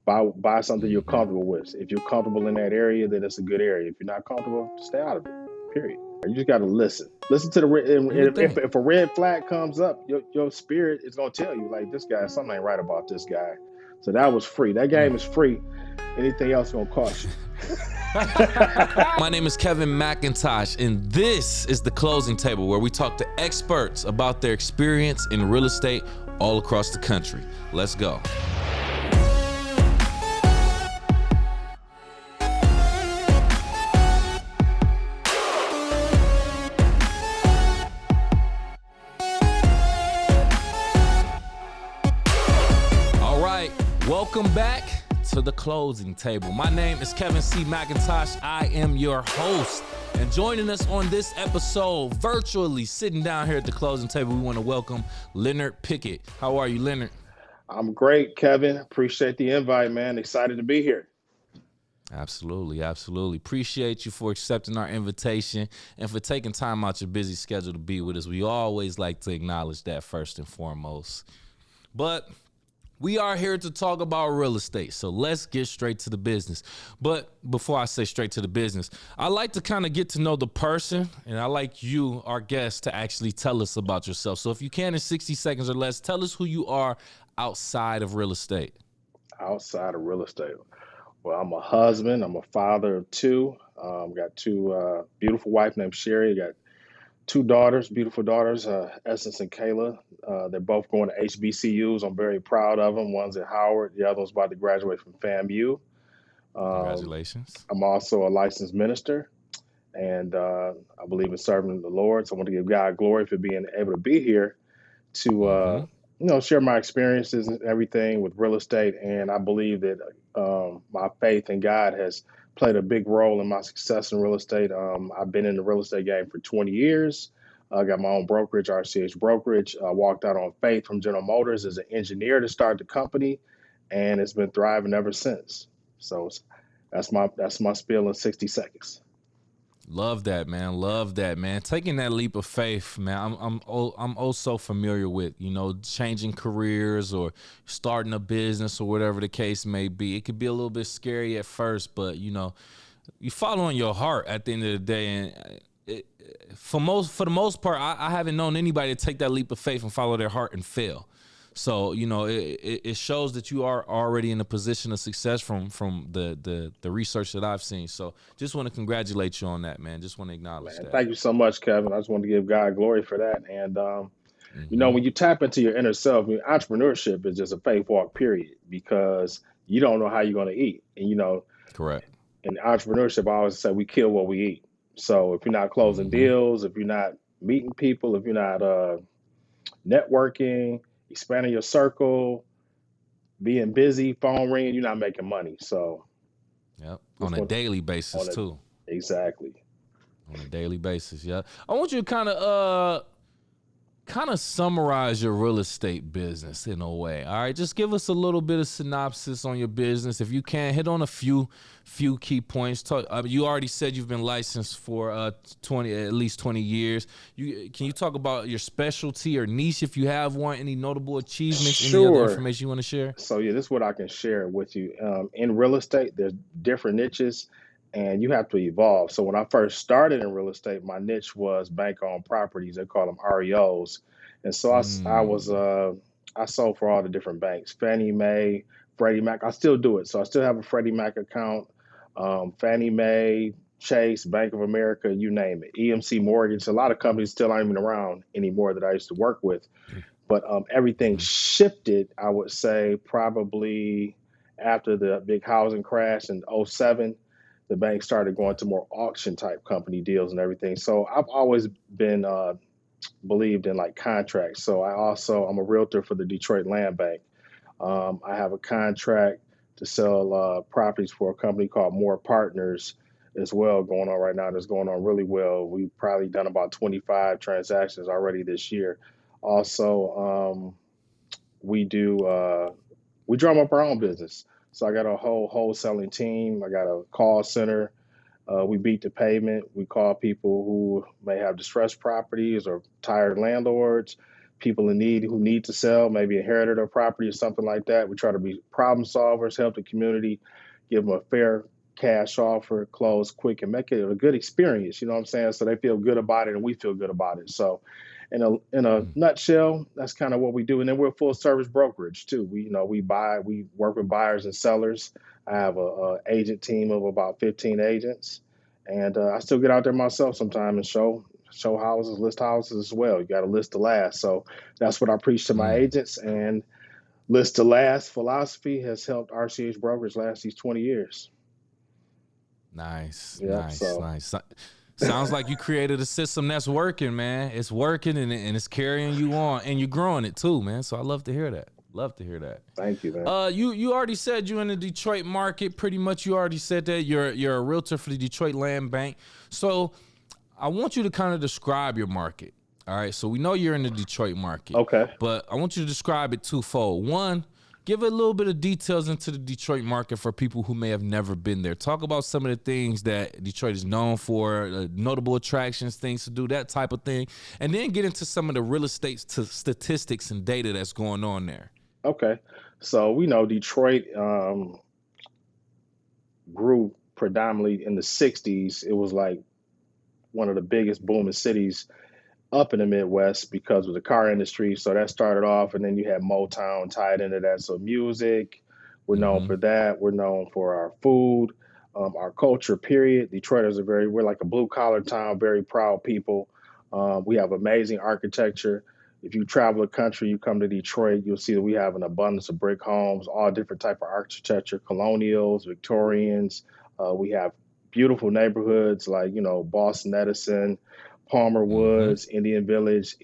Buy something you're Hmm. comfortable with. If you're comfortable in that area, then it's a good area. If you're not comfortable, stay out of it. Period. You just got to listen. Listen to the You would think. if a red flag comes up, your spirit is gonna tell you like this guy, something ain't right about this guy. So that was free. That game is free. Anything else gonna cost you. My name is Kevin McIntosh, and this is the Closing Table, where we talk to experts about their experience in real estate all across the country. Let's go. All right, welcome back to the Closing Table. My name is Kevin C. McIntosh. I am your host. And joining us on this episode, virtually sitting down here at the Closing Table, we want to welcome Leonard Pickett. How are you, Leonard? I'm great, Kevin. Appreciate the invite, man. Excited to be here. Absolutely, absolutely. Appreciate you for accepting our invitation and for taking time out your busy schedule to be with us. We always like to acknowledge that first and foremost. But we are here to talk about real estate, so let's get straight to the business. But before I say straight to the business, I like to kind of get to know the person, and I like you, our guest, to actually tell us about yourself. So if you can, in 60 seconds or less, tell us who you are outside of real estate. Outside of real estate. Well, I'm a husband. I'm a father of two. Got two beautiful wife named Sherry. Got two daughters, beautiful daughters, Essence and Kayla. They're both going to HBCUs. I'm very proud of them. One's at Howard. The other one's about to graduate from FAMU. Um, Congratulations. I'm also a licensed minister, and I believe in serving the Lord. So I want to give God glory for being able to be here to Mm-hmm. share my experiences and everything with real estate. And I believe that my faith in God has played a big role in my success in real estate. I've been in the real estate game for 20 years. I got my own brokerage, RCH Brokerage. I walked out on faith from General Motors as an engineer to start the company, and it's been thriving ever since. So that's my spiel in 60 seconds. Love that, man. Love that, man. Taking that leap of faith, man. I'm so familiar with, changing careers or starting a business or whatever the case may be. It could be a little bit scary at first, but you following your heart at the end of the day. And for the most part, I haven't known anybody to take that leap of faith and follow their heart and fail. So it shows that you are already in a position of success from the research that I've seen. So just want to congratulate you on that, man. Just want to acknowledge Man, that. thank you so much, Kevin. I just want to give God glory for that. And Hmm. when you tap into your inner self, entrepreneurship is just a faith walk, period, because you don't know how you're going to eat. And, Correct. in entrepreneurship, I always say we kill what we eat. So if you're not closing Hmm. deals, if you're not meeting people, if you're not networking, expanding your circle, being busy, phone ringing, you're not making money. So Yep. On just a want daily on basis it too. exactly. On a daily basis. Yeah. I want you to kind of summarize your real estate business in a way. All right, just give us a little bit of synopsis on your business if you can. Hit on a few key points. You already said you've been licensed for at least 20 years. Can you talk about your specialty or niche if you have one? Any notable achievements? Any other Sure. information you want to share? So yeah, this is what I can share with you. In real estate, there's different niches, and you have to evolve. So when I first started in real estate, my niche was bank-owned properties. They call them REOs, and so Mm. I sold for all the different banks: Fannie Mae, Freddie Mac. I still do it, so I still have a Freddie Mac account, Fannie Mae, Chase, Bank of America, you name it, EMC Mortgage. A lot of companies still aren't even around anymore that I used to work with, but everything Mm-hmm. shifted, I would say, probably after the big housing crash in '07. The bank started going to more auction type company deals and everything. So I've always been believed in like contracts. So I'm a realtor for the Detroit Land Bank. I have a contract to sell properties for a company called More Partners as well going on right now. That's going on really well. We've probably done about 25 transactions already this year. Also, we do we drum up our own business. So I got a whole wholesaling team. I got a call center. We beat the pavement. We call people who may have distressed properties or tired landlords, people in need who need to sell, maybe inherited a property or something like that. We try to be problem solvers, help the community, give them a fair cash offer, close quick, and make it a good experience. You know what I'm saying? So they feel good about it, and we feel good about it. So, in a Mm. nutshell, that's kind of what we do. And then we're a full service brokerage too. We work with buyers and sellers. I have a agent team of about 15 agents, and I still get out there myself sometime and show houses, list houses as well. You got to list to last. So that's what I preach to my Mm. agents. And list to last philosophy has helped RCH Brokers last these 20 years. Nice, Yep. nice, So nice. Sounds like you created a system that's working, man. It's working and it's carrying you on, and you're growing it too, man. So I love to hear that. Love to hear that. thank you, man. You already said you're in the Detroit market. Pretty much, you already said that you're a realtor for the Detroit Land Bank. So I want you to kind of describe your market. All right. So we know you're in the Detroit market, Okay. but I want you to describe it twofold. One, give a little bit of details into the Detroit market for people who may have never been there. Talk about some of the things that Detroit is known for, notable attractions, things to do, that type of thing. And then get into some of the real estate statistics and data that's going on there. Okay. So we know Detroit grew predominantly in the 60s. It was like one of the biggest booming cities up in the Midwest because of the car industry. So that started off, and then you had Motown tied into that. So music, we're known Mm-hmm. for that. We're known for our food, our culture. Period. Detroiters we're like a blue collar town, very proud people. We have amazing architecture. If you travel the country, you come to Detroit, you'll see that we have an abundance of brick homes, all different type of architecture, colonials, Victorians. We have beautiful neighborhoods like Boston Edison, Palmer Mm-hmm. Woods, Indian Village,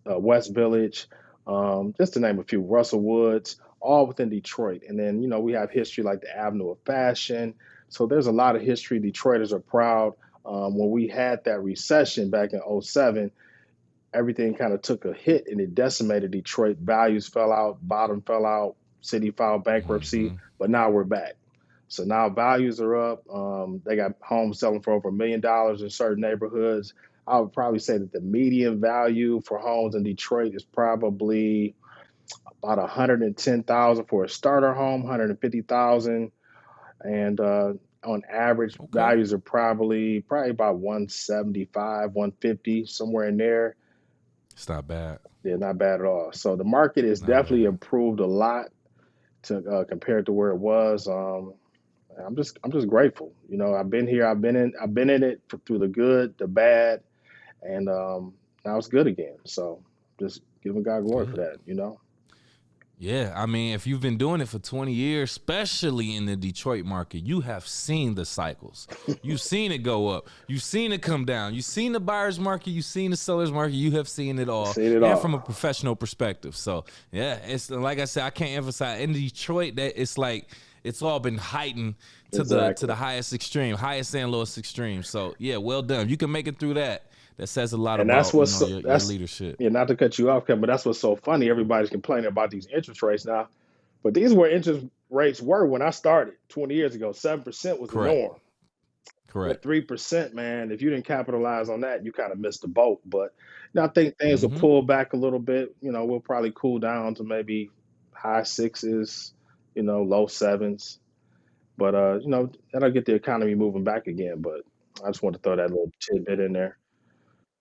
West Village, just to name a few, Russell Woods, all within Detroit. And then, we have history like the Avenue of Fashion. So there's a lot of history. Detroiters are proud. When we had that recession back in '07, everything kind of took a hit and it decimated Detroit. Values fell out, bottom fell out, city filed bankruptcy, Mm-hmm. but now we're back. So now values are up. They got homes selling for over $1 million in certain neighborhoods. I would probably say that the median value for homes in Detroit is probably about 110,000 for a starter home, 150,000, and on average Okay. values are probably about 175, 150, somewhere in there. It's not bad. Yeah, not bad at all. So the market has Not definitely bad. improved a lot to compared to where it was. I'm just grateful. I've been here. I've been in it through the good, the bad, and now it's good again. So just giving God glory for Good. that. Yeah, I mean, if you've been doing it for 20 years, especially in the Detroit market, you have seen the cycles. You've seen it go up. You've seen it come down. You've seen the buyer's market. You've seen the seller's market. You have seen it all, Seen it and all. from a professional perspective. So, yeah, it's like I said, I can't emphasize in Detroit that it's like it's all been heightened to the Exactly. highest extreme, highest and lowest extreme. So, yeah, well done. You can make it through that. That says a lot And that's about what's your that's leadership. yeah. Not to cut you off, Kevin, but that's what's so funny. Everybody's complaining about these interest rates now, but these were interest rates were when I started 20 years ago. 7% was the Correct. norm. That Correct. 3%, man, if you didn't capitalize on that, you kind of missed the boat. But I think things will Mm-hmm. pull back a little bit. We'll probably cool down to maybe high sixes, low sevens. But that'll get the economy moving back again. But I just want to throw that little tidbit in there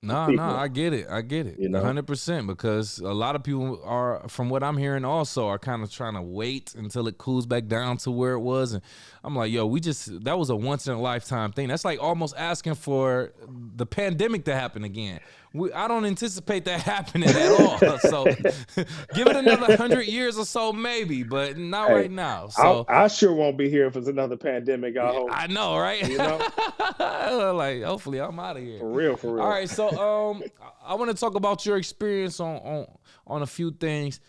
for No, people. I get it. I get it. You know, 100% because a lot of people are, from what I'm hearing also, are kind of trying to wait until it cools back down to where it was. And I'm like, yo, that was a once in a lifetime thing. That's like almost asking for the pandemic to happen again. I don't anticipate that happening at all. So give it another 100 years or so, maybe, but not hey, right now. I So I sure won't be here if it's another pandemic. I yeah, hope. I know, right? You know, Like, hopefully, I'm out of here. for real, for All real. right, so I want to talk about your experience on a few things.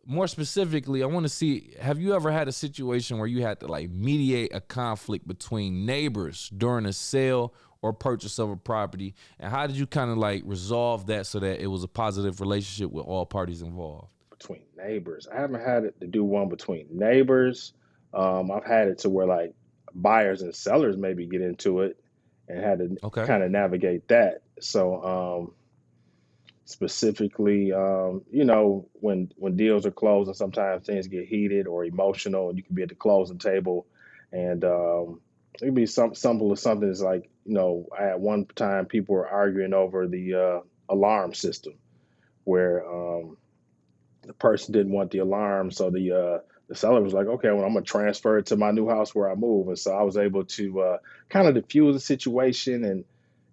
More specifically, I want to see, have you ever had a situation where you had to like mediate a conflict between neighbors during a sale or purchase of a property, and how did you kind of like resolve that so that it was a positive relationship with all parties involved? Between neighbors, I haven't had it to do one between neighbors. I've had it to where like buyers and sellers maybe get into it and had to Okay. kind of navigate that. So specifically, when deals are closing, sometimes things get heated or emotional, and you can be at the closing table, and it could be some simple as something that's like, at one time people were arguing over the alarm system, where the person didn't want the alarm, so the seller was like, okay, well, I'm gonna transfer it to my new house where I move, and so I was able to kind of diffuse the situation and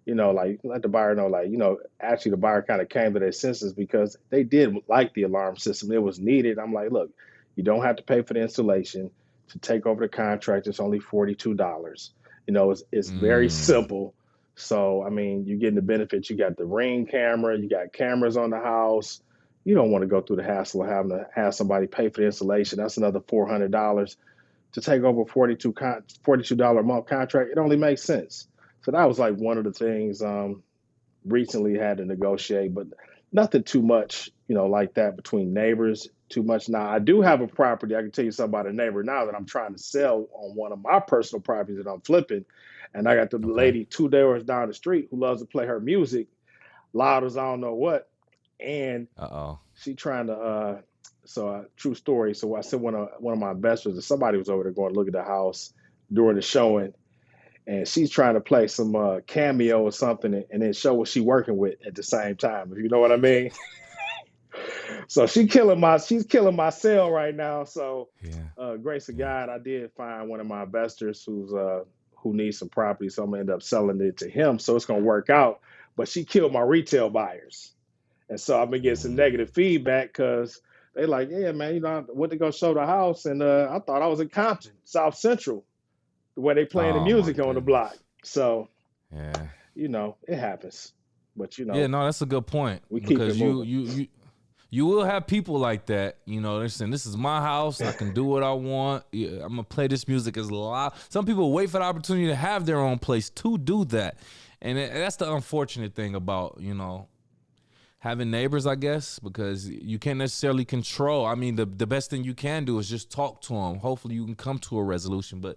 like let the buyer know, like, actually the buyer kind of came to their senses because they did like the alarm system. It was needed. I'm like, look, you don't have to pay for the installation to take over the contract. It's only $42. It's very Mm. simple. So, I mean, you're getting the benefits. You got the Ring camera, you got cameras on the house. You don't want to go through the hassle of having to have somebody pay for the installation. That's another $400 to take over a $42 a month contract. It only makes sense. So that was like one of the things recently had to negotiate, but nothing too much, like that between neighbors too much. Now I do have a property. I can tell you something about a neighbor now that I'm trying to sell on one of my personal properties that I'm flipping. And I got the Okay. lady 2 doors down the street who loves to play her music loud as I don't know what. And Uh-oh. she trying to true story. So I said one of my investors, and somebody was over there going to look at the house during the showing, and she's trying to play some cameo or something, and then show what she working with at the same time. If you know what I mean. So she's killing my sale right now. So Yeah. grace of Yeah. God, I did find one of my investors who needs some property, so I'm gonna end up selling it to him. So it's gonna work out. But she killed my retail buyers. And so I've been getting some Mm. negative feedback because they like, yeah, man, I went to go show the house, and I thought I was in Compton, South Central, where they playing the Oh my music on the block. goodness. So, Yeah. it happens. But Yeah, no, that's a good point we keep it because moving. you will have people like that. They're saying this is my house. I can do what I want. Yeah, I'm gonna play this music as loud. Some people wait for the opportunity to have their own place to do that, and that's the unfortunate thing about having neighbors, I guess, because you can't necessarily control. I mean, the best thing you can do is just talk to them. Hopefully, you can come to a resolution, but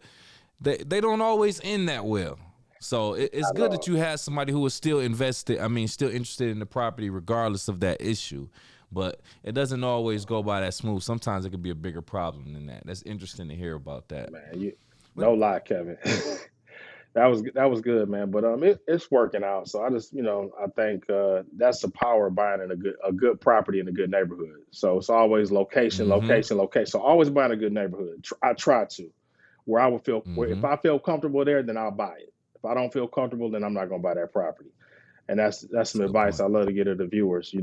they don't always end that well. So it's I good that know. you had somebody who was still invested. I mean, still interested in the property regardless of that issue. But it doesn't always go by that smooth. Sometimes it could be a bigger problem than that. That's interesting to hear about that. Man, But no lie, Kevin. That was good, man. But it's working out. So I just I think that's the power of buying in a good property in a good neighborhood. So it's always location, mm-hmm, location, location. So always buying a good neighborhood. I try to where I would feel where if mm-hmm. I feel comfortable there, then I'll buy it. If I don't feel comfortable, then I'm not gonna buy that property. And that's That's some a good advice point. I love to get to the viewers.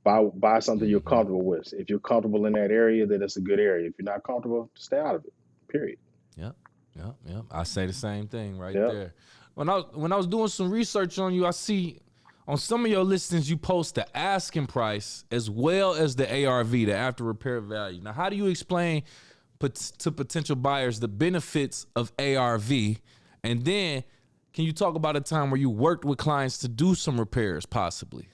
Buy something you're Mm-hmm. comfortable with. If you're comfortable in that area, then it's a good area. If you're not comfortable, stay out of it. Period. Yep. Yep. Yep. I say the same thing right Yep. there. When I was doing some research on you, I see on some of your listings you post the asking price as well as the ARV, the after repair value. Now, how do you explain to potential buyers the benefits of ARV? And then can you talk about a time where you worked with clients to do some repairs possibly?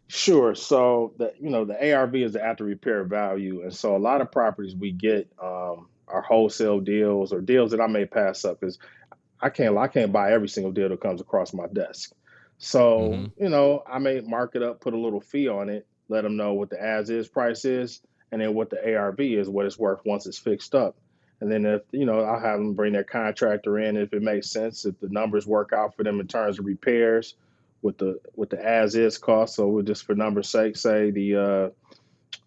Sure. So the ARV is the after repair value, and so a lot of properties we get are wholesale deals or deals that I may pass up because I can't buy every single deal that comes across my desk. Mm-hmm. So I may mark it up, put a little fee on it, let them know what the as is price is, and then what the ARV is, what it's worth once it's fixed up. And then if I'll have them bring their contractor in if it makes sense, if the numbers work out for them in terms of repairs with the as is cost. So we'll just for numbers sake say the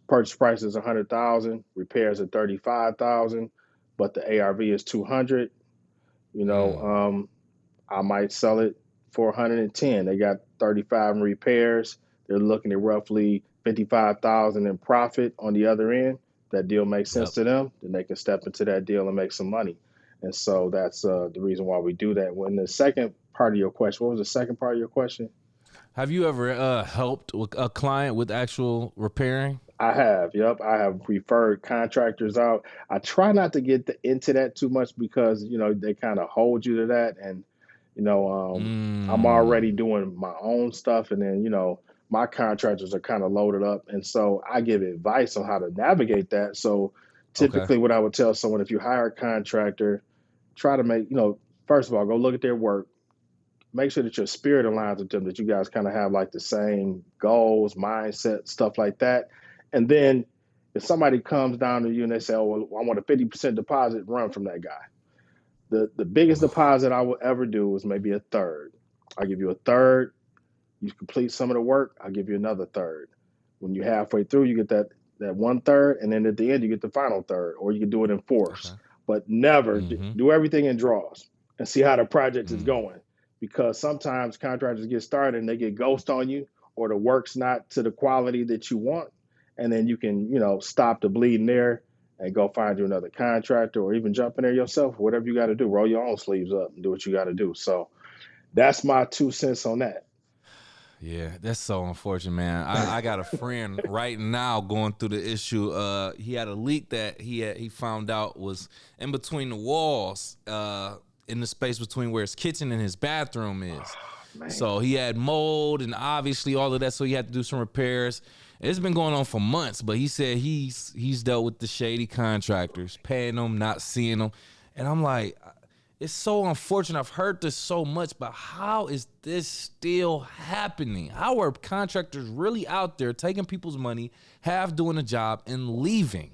purchase price is 100,000, repairs are 35,000, but the ARV is 200. You know, Mm. um, I might sell it for 110. They got 35 in repairs. They're looking at roughly 55,000 in profit on the other end. That deal makes sense Yep. to them. Then they can step into that deal and make some money. And so that's the reason why we do that. When the second part of your question, what was the second part of your question? Have you ever helped a client with actual repairing? I have, yep. I have referred contractors out. I try not to get into that too much because they kind of hold you to that, and you know, um, I'm already Mm. doing my own stuff, and then my contractors are kind of loaded up, and so I give advice on how to navigate that. So Okay. typically, what I would tell someone, if you hire a contractor, try to make first of all, go look at their work, make sure that your spirit aligns with them, that you guys kind of have like the same goals, mindset, stuff like that. And then if somebody comes down to you and they say, oh, well, I want a 50% deposit, run from that guy. The biggest deposit I will ever do is maybe a third. I'll give you a third. You complete some of the work, I'll give you another third. When you're halfway through, you get that one third, and then at the end you get the final third, or you can do it in fourths. Okay. But never Mm-hmm. do everything in draws and see how the project is Mm. going. Because sometimes contractors get started and they get ghost on you, or the work's not to the quality that you want, and then you can, stop the bleeding there and go find you another contractor, or even jump in there yourself. Whatever you got to do, roll your own sleeves up and do what you got to do. So that's my 2 cents on that. Yeah, that's so unfortunate, man. I got a friend right now going through the issue. He had a leak that he found out was in between the walls, in the space between where his kitchen and his bathroom is. Man. So he had mold and obviously all of that. So he had to do some repairs. It's been going on for months, but he said he's dealt with the shady contractors, paying them, not seeing them, and I'm like, it's so unfortunate. I've heard this so much, but how is this still happening? How are contractors really out there taking people's money, half doing a job, and leaving?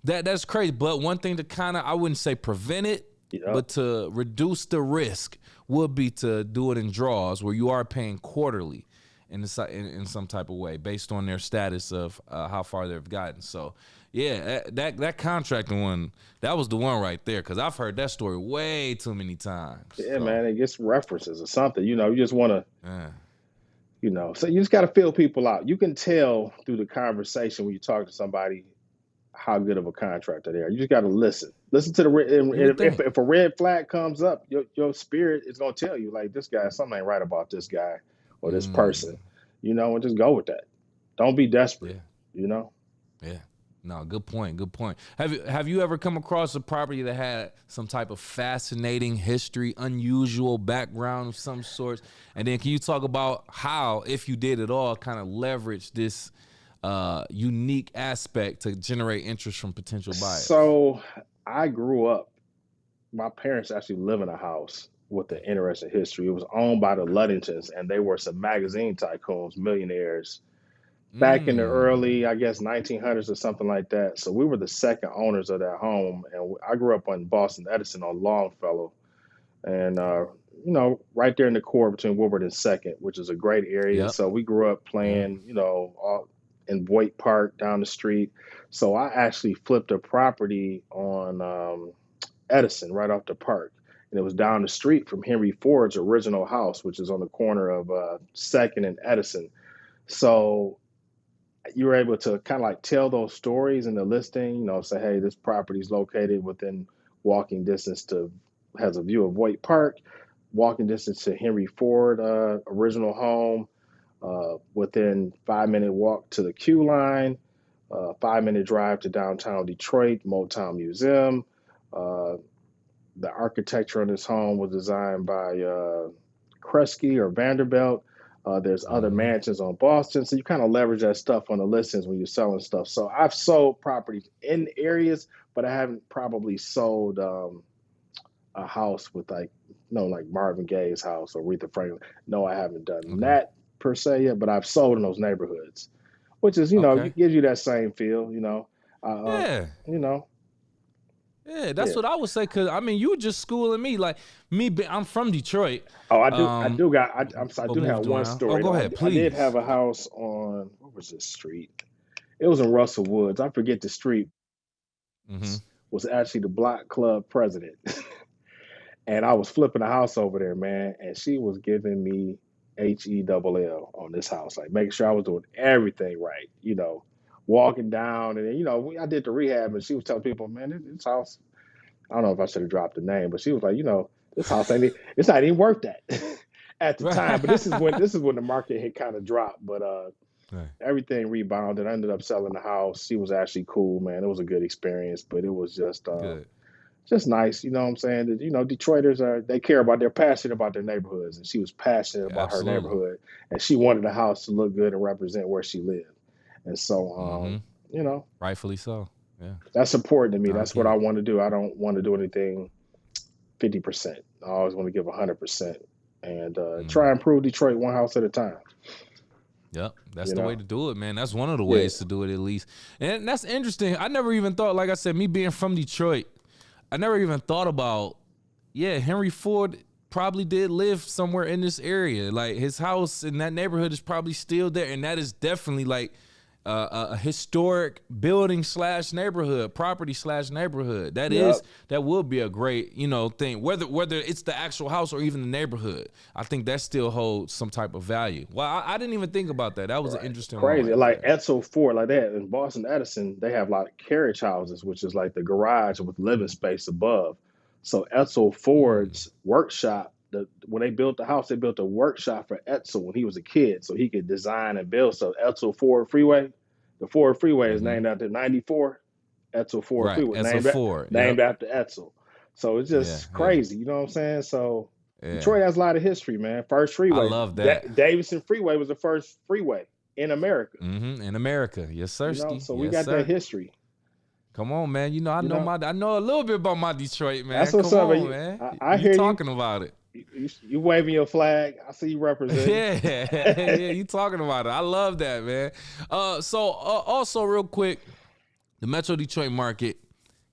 That's crazy. But one thing to kind of, I wouldn't say prevent it, but to reduce the risk would be to do it in draws where you are paying quarterly in some type of way based on their status of how far they've gotten. So, yeah, that contracting one, that was the one right there, because I've heard that story way too many times. Yeah, so. man, it gets references or something. You just want to, so you just got to feel people out. You can tell through the conversation when you talk to somebody how good of a contractor they are. You just got to listen. Listen to if a red flag comes up, your spirit is going to tell you, like, this guy, something ain't right about this guy or this person, and just go with that. Don't be desperate, Yeah. No, good point. Good point. Have you ever come across a property that had some type of fascinating history, unusual background of some sort? And then can you talk about how, if you did at all, kind of leverage this unique aspect to generate interest from potential buyers? So I grew up, my parents actually live in a house with an interesting history. It was owned by the Luddingtons, and they were some magazine tycoons, millionaires, back in the early, I guess, 1900s or something like that. So we were the second owners of that home. And I grew up on Boston Edison on Longfellow. And, right there in the core between Woodward and Second, which is a great area. Yep. So we grew up playing, all in Voight Park down the street. So I actually flipped a property on Edison right off the park. And it was down the street from Henry Ford's original house, which is on the corner of Second and Edison. So you were able to kind of like tell those stories in the listing, say, hey, this property is located within walking distance has a view of Voight Park, walking distance to Henry Ford original home, within 5-minute walk to the Q line, 5-minute drive to downtown Detroit, Motown Museum. The architecture on this home was designed by Kresge or Vanderbilt. There's other mansions on Boston. So you kind of leverage that stuff on the listings when you're selling stuff. So I've sold properties in areas, but I haven't probably sold a house with like Marvin Gaye's house or Aretha Franklin. No, I haven't done that per se yet, but I've sold in those neighborhoods, which is, it gives you that same feel, Yeah. Yeah, that's what I would say. Cause I mean, you were just schooling me. Like me, I'm from Detroit. Oh, I do have one story. Oh, go ahead, please. I did have a house on, what was this street? It was in Russell Woods. I forget the street. Was actually the block club president, and I was flipping a house over there, man. And she was giving me HELL on this house, like making sure I was doing everything right, walking down, and then, I did the rehab, and she was telling people, man, this house, I don't know if I should have dropped the name, but she was like, this house it's not even worth that at the time. But this is when the market had kind of dropped, but everything rebounded. I ended up selling the house. She was actually cool, man. It was a good experience, but it was just nice, you know what I'm saying? That, Detroiters they're passionate about their neighborhoods, and she was passionate about her neighborhood, and she wanted the house to look good and represent where she lived. And so, rightfully so. Yeah, that's important to me. That's what I want to do. I don't want to do anything 50%. I always want to give 100%. and try and improve Detroit one house at a time. Yep, that's You the know? way to do it, man. That's one of the Yeah. ways to do it, at least. And that's interesting. I never even thought, like I said, me being from Detroit, I never even thought about, Henry Ford probably did live somewhere in this area. Like, his house in that neighborhood is probably still there, and that is definitely like a historic building / neighborhood, property / neighborhood. Yep. That would be a great, thing. Whether it's the actual house or even the neighborhood, I think that still holds some type of value. Well, I didn't even think about that. That was an interesting one Crazy. right Like there. Etzel Ford, like that in Boston Edison, they have like carriage houses, which is like the garage with living space above. So Etzel Mm. Ford's workshop, when they built the house, they built a workshop for Etzel when he was a kid, so he could design and build. So Etzel Ford Freeway, the Ford Freeway is Mm-hmm. named after 94. Etzel Ford Right, Freeway Esso Ford. named Yep. after Etzel. So it's Yeah, just yeah, crazy, you know what I'm saying? So yeah. Detroit has a lot of history, man. First I freeway, love that. Davidson Freeway was the first freeway in America. In America, yes, sirski. So we Yes, got that sir. history. Come on, man. I You know know, I know a little bit about my Detroit, that's man. what's Come up. on, man. I You hear you. talking about it? You waving your flag. I see you representing. Yeah, you talking about it. I love that, man. Also real quick, the Metro Detroit market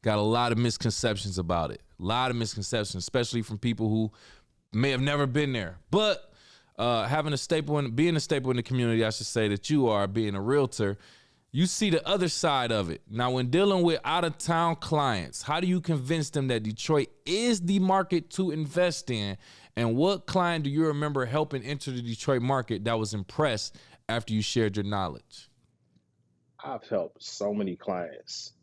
got a lot of misconceptions about it. A lot of misconceptions, especially from people who may have never been there. But being a staple in the community, I should say, that you are, being a realtor, you see the other side of it. Now, when dealing with out-of-town clients, how do you convince them that Detroit is the market to invest in? And what client do you remember helping enter the Detroit market that was impressed after you shared your knowledge? I've helped so many clients.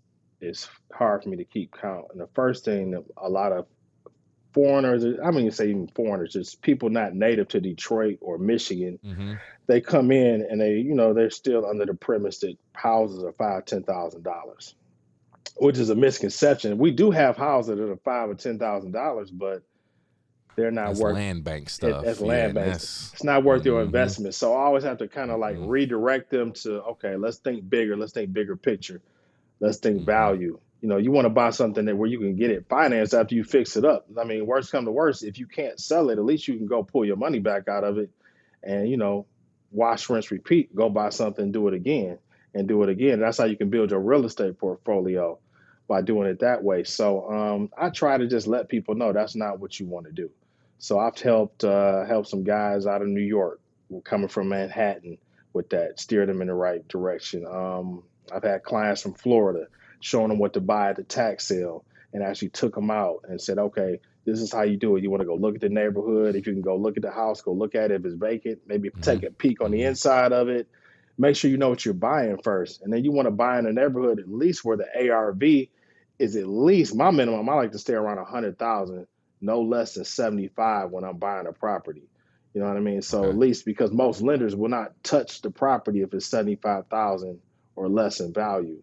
It's hard for me to keep count. And the first thing that a lot of foreigners, I mean, say even foreigners, just people not native to Detroit or Michigan, Mm-hmm. they come in and they're still under the premise that houses are $5,000-$10,000, which is a misconception. We do have houses that are $5,000 or $10,000, but they're not That's worth land bank it as stuff. Yeah, land and banks. that's It's not worth your mm-hmm. investment. So I always have to kind of like Mm-hmm. redirect them to, okay, let's think bigger. Let's think bigger picture. Let's think Mm-hmm. value. You want to buy something where you can get it financed after you fix it up. I mean, worst come to worst, if you can't sell it, at least you can go pull your money back out of it and, wash, rinse, repeat, go buy something, do it again and do it again. And that's how you can build your real estate portfolio, by doing it that way. So I try to just let people know that's not what you want to do. So I've helped some guys out of New York coming from Manhattan with that, steer them in the right direction. I've had clients from Florida showing them what to buy at the tax sale, and actually took them out and said, okay, this is how you do it. You want to go look at the neighborhood. If you can go look at the house, go look at it. If it's vacant, maybe take a peek on the Mm-hmm. inside of it. Make sure you know what you're buying first. And then you want to buy in a neighborhood at least where the ARV is at least my minimum. I like to stay around 100,000, no less than 75 when I'm buying a property. You know what I mean? So Okay. at least, because most lenders will not touch the property if it's 75,000 or less in value.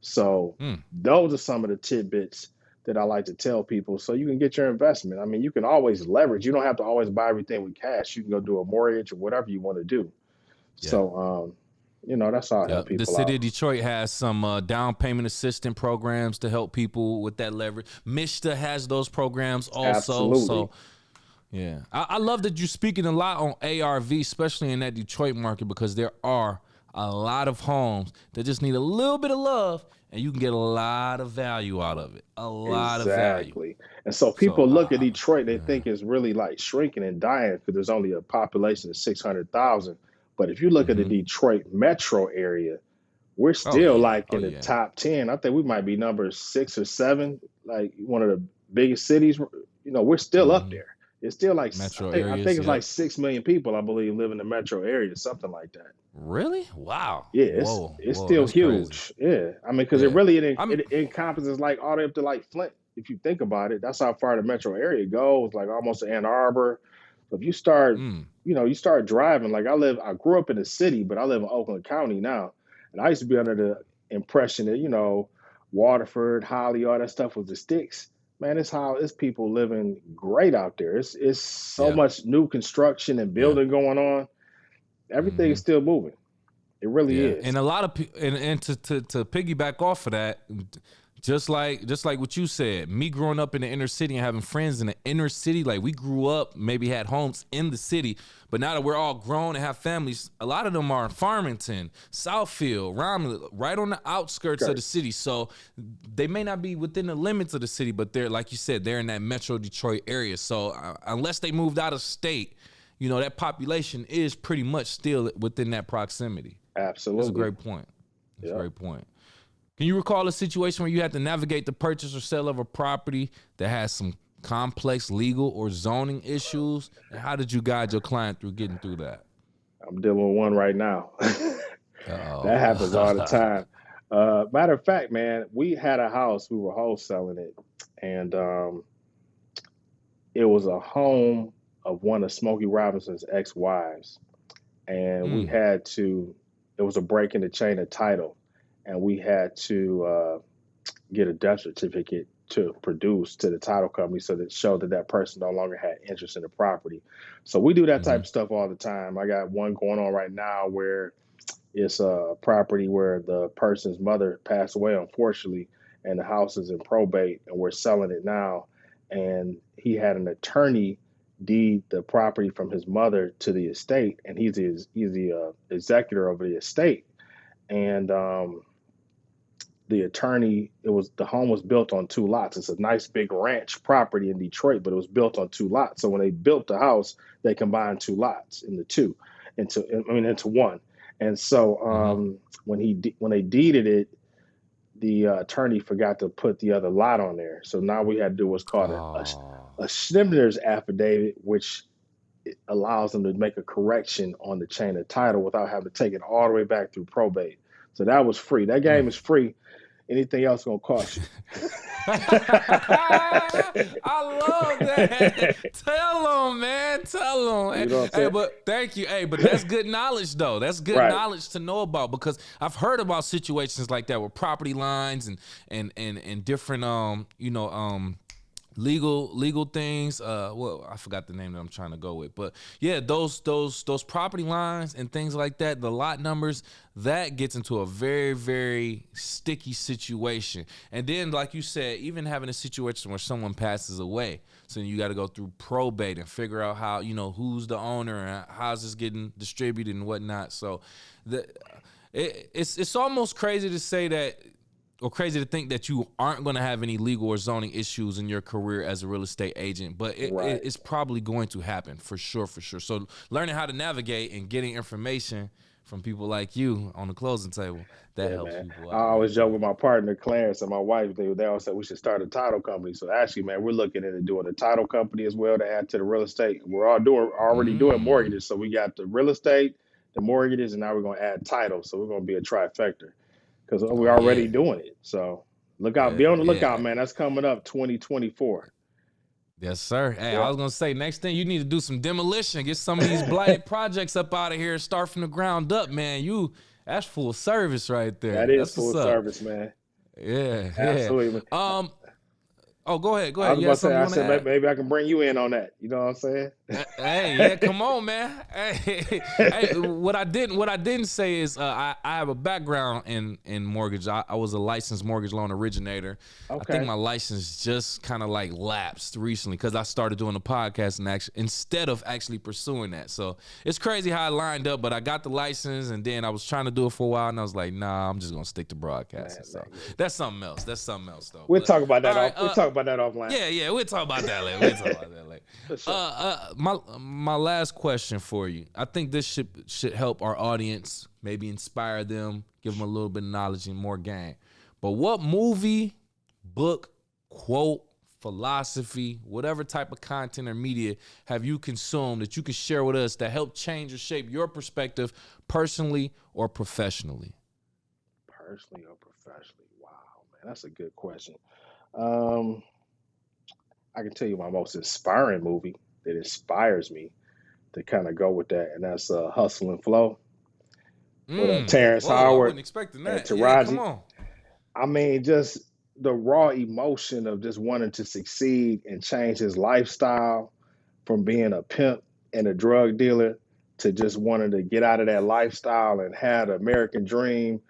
So Mm. those are some of the tidbits that I like to tell people so you can get your investment. I mean, you can always leverage. You don't have to always buy everything with cash. You can go do a mortgage or whatever you want to do. Yeah. So, that's how I help The people city out. of Detroit has some down payment assistance programs to help people with that leverage. Mishta has those programs also. Absolutely. So, yeah, I love that you're speaking a lot on ARV, especially in that Detroit market, because there are a lot of homes that just need a little bit of love, and you can get a lot of value out of it. A lot of value. Exactly. And so So, people look at Detroit, they yeah. think it's really like shrinking and dying because there's only a population of 600,000. But if you look at the Mm-hmm. Detroit metro area, we're Oh still yeah. like Oh in the yeah. top 10. I think we might be number 6 or 7, like one of the biggest cities. We're still up Mm-hmm. there. It's still like, Metro I areas. think it's like Yep. 6 million people, I believe, live in the metro area, something like that. Really? Wow. Yeah, Whoa. it's Whoa. still That's crazy. huge. Yeah, I mean, because Yeah. I'm. it encompasses like all the way up to like Flint. If you think about it, that's how far the metro area goes, like almost to Ann Arbor. So if you start, Mm, you start driving. Like I grew up in the city, but I live in Oakland County now, and I used to be under the impression that Waterford, Holly, all that stuff was the sticks. Man, it's people living great out there. It's so yeah. much new construction and Yeah. building going on. Everything Mm-hmm. is still moving. It really Yeah, is. and a lot of and to piggyback off of that, Just like what you said, me growing up in the inner city and having friends in the inner city, like we grew up, maybe had homes in the city, but now that we're all grown and have families, a lot of them are in Farmington, Southfield, Romney, right on the outskirts of the city. So they may not be within the limits of the city, but they're, like you said, they're in that Metro Detroit area. So unless they moved out of state, you know, that population is pretty much still within that proximity. Absolutely. That's a great point. That's a great point. Can you recall a situation where you had to navigate the purchase or sale of a property that has some complex legal or zoning issues? And how did you guide your client through getting through that? I'm dealing with one right now. That happens all the time. Matter of fact, man, we had a house, we were wholesaling it, and it was a home of one of Smokey Robinson's ex-wives. And we had to, it was a break in the chain of title, and we had to get a death certificate to produce to the title company so that showed that that person no longer had interest in the property. So we do that type of stuff all the time. I got one going on right now where it's a property where the person's mother passed away, unfortunately, and the house is in probate, and we're selling it now. And he had an attorney deed the property from his mother to the estate, and he's the executor over the estate. And the attorney, the home was built on two lots. It's a nice big ranch property in Detroit, but it was built on two lots. So when they built the house, they combined two lots into one. And so when they deeded it, the attorney forgot to put the other lot on there. So now we had to do what's called a Schindler's affidavit, which allows them to make a correction on the chain of title without having to take it all the way back through probate. So that was free. That game is free. Anything else gonna cost you. I love that. Tell them, man. Tell them. You know what I'm hey, but thank you. Hey, but that's good knowledge, though. That's good knowledge to know about, because I've heard about situations like that with property lines and different legal things. Well, I forgot the name that I'm trying to go with, but yeah, those property lines and things like that, the lot numbers, that gets into a very, very sticky situation. And then, like you said, even having a situation where someone passes away, so you got to go through probate and figure out how, who's the owner and how's this getting distributed and whatnot. So it's almost crazy to say that, or crazy to think that you aren't going to have any legal or zoning issues in your career as a real estate agent, but it's probably going to happen for sure. So learning how to navigate and getting information from people like you on the closing table, that helps people out. I always joke with my partner, Clarence, and my wife. They always said we should start a title company. So actually, man, we're looking into doing a title company as well to add to the real estate. We're already doing mortgages. So we got the real estate, the mortgages, and now we're going to add title. So we're going to be a trifecta, because we're already doing it. So look out, be on the lookout, man. That's coming up 2024. Yes, sir. Hey, I was going to say, next thing, you need to do some demolition, get some of these blighted projects up out of here, start from the ground up, man. That's full service right there. That's full service, man. Yeah. Absolutely. Oh, go ahead. I was going to say, maybe I can bring you in on that. You know what I'm saying? Hey, come on, man. Hey, what I didn't say is I have a background in mortgage. I was a licensed mortgage loan originator. Okay. I think my license just kind of like lapsed recently because I started doing the podcast instead of actually pursuing that. So it's crazy how I lined up, but I got the license, and then I was trying to do it for a while, and I was like, nah, I'm just gonna stick to broadcasting. So that's something else. Though. We'll talk about that. We'll talk about that offline. Yeah, we'll talk about that later. Sure. My last question for you. I think this should help our audience, maybe inspire them, give them a little bit of knowledge and more game. But what movie, book, quote, philosophy, whatever type of content or media have you consumed that you can share with us that helped change or shape your perspective personally or professionally? Personally or professionally? Wow, man, that's a good question. I can tell you my most inspiring movie that inspires me to kind of go with that, and that's Hustle and Flow with Terrence Howard. I wasn't expecting that. And Taraji. Yeah, come on. I mean, just the raw emotion of just wanting to succeed and change his lifestyle from being a pimp and a drug dealer to just wanting to get out of that lifestyle and have the American dream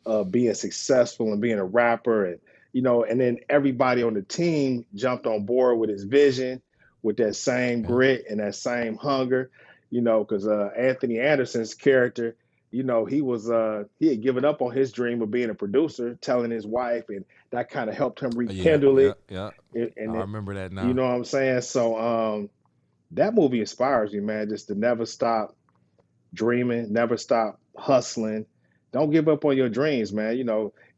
of being successful and being a rapper. And and then everybody on the team jumped on board with his vision, with that same Yeah. grit and that same hunger, because Anthony Anderson's character, he had given up on his dream of being a producer, telling his wife, and that kind of helped him Yeah, rekindle yeah, it. yeah. And I it, remember that you now. know what I'm saying? So that movie inspires me, man, just to never stop dreaming, never stop hustling. Don't give up on your dreams, man.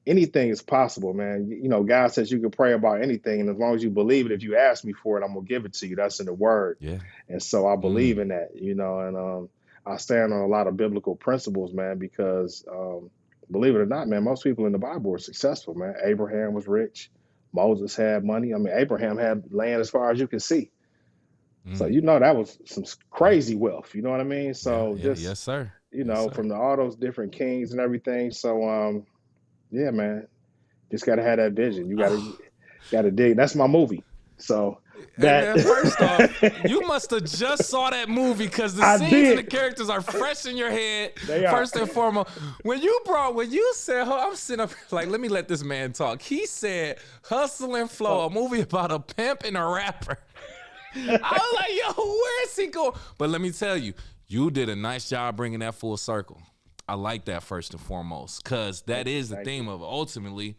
Anything is possible, man. God says you can pray about anything, and as long as you believe it, if you ask me for it, I'm gonna give it to you. That's in the word. Yeah. And so I believe Mm. in that, and I stand on a lot of biblical principles, man, because believe it or not, man, most people in the Bible were successful, man. Abraham was rich. Moses had money. I mean, Abraham had land as far as you can see. So Mm. that was some Yeah. crazy wealth. You know what I mean? Yeah. So Yeah. just Yes, sir. Yes, sir. from all those different kings and everything. So yeah, man, just gotta have that vision. You gotta dig. That's my movie. So Hey that man, first off, you must have just saw that movie because the I scenes and the did. characters are fresh in your head. They are. First and foremost, when you said, I'm sitting up like, let me let this man talk. He said, "Hustle and Flow," a movie about a pimp and a rapper. I was like, yo, where is he going? But let me tell you, you did a nice job bringing that full circle. I like that first and foremost, because that is the theme of it. Ultimately,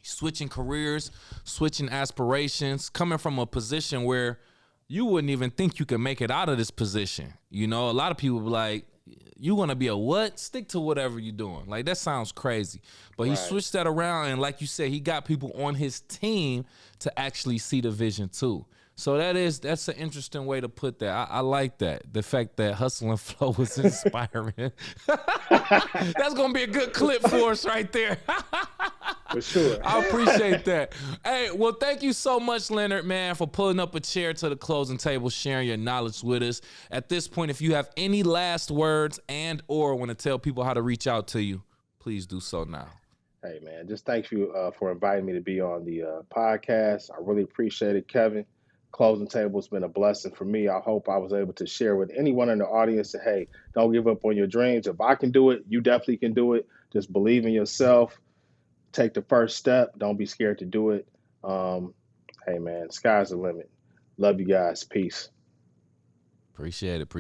switching careers, switching aspirations, coming from a position where you wouldn't even think you could make it out of this position. A lot of people be like, you want to be a what? Stick to whatever you're doing. Like, that sounds crazy. But he switched that around, and like you said, he got people on his team to actually see the vision too. So that's an interesting way to put that. I like that. The fact that Hustle and Flow was inspiring. That's going to be a good clip for us right there. For sure. I appreciate that. Hey, well, thank you so much, Leonard, man, for pulling up a chair to the closing table, sharing your knowledge with us. At this point, if you have any last words and or want to tell people how to reach out to you, please do so now. Hey, man, just thank you for inviting me to be on the podcast. I really appreciate it, Kevin. Closing table has been a blessing for me. I hope I was able to share with anyone in the audience that, hey, don't give up on your dreams. If I can do it, you definitely can do it. Just believe in yourself. Take the first step. Don't be scared to do it. Hey, man, sky's the limit. Love you guys. Peace. Appreciate it.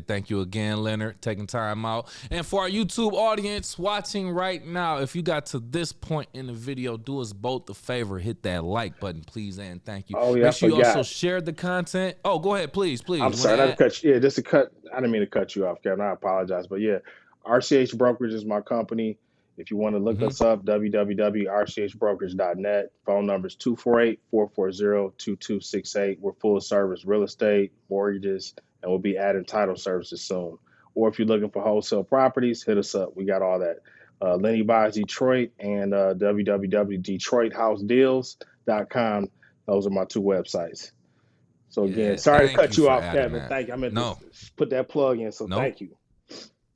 Thank you again, Leonard, taking time out. And for our YouTube audience watching right now, if you got to this point in the video, do us both a favor. Hit that like button, please, and thank you. Oh, yeah, Make sure you I forgot. also share the content. Oh, go ahead, please. I'm sorry, not to cut you. Yeah, just to cut. I didn't mean to cut you off, Kevin. I apologize. But yeah, RCH Brokerage is my company. If you want to look us up, www.rchbrokerage.net. Phone number is 248-440-2268. We're full service real estate, mortgages, and we'll be adding title services soon. Or if you're looking for wholesale properties, hit us up. We got all that. Lenny Buys Detroit and www.detroithousedeals.com. Those are my two websites. So again, sorry to cut you off, Kevin. That. Thank you. I meant to put that plug in, so thank you.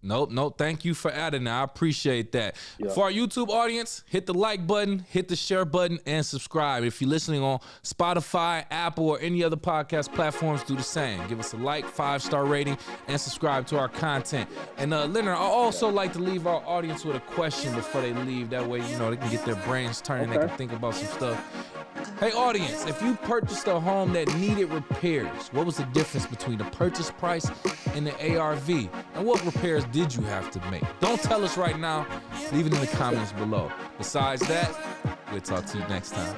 No, thank you for adding that. I appreciate that. Yeah. For our YouTube audience, hit the like button, hit the share button, and subscribe. If you're listening on Spotify, Apple, or any other podcast platforms, do the same. Give us a like, 5-star rating, and subscribe to our content. And Leonard, I also like to leave our audience with a question before they leave. That way, they can get their brains turning. They can think about some stuff. Hey, audience, if you purchased a home that needed repairs, what was the difference between the purchase price and the ARV? And what repairs did you have to make? Don't tell us right now. Leave it in the comments below. Besides that, we'll talk to you next time.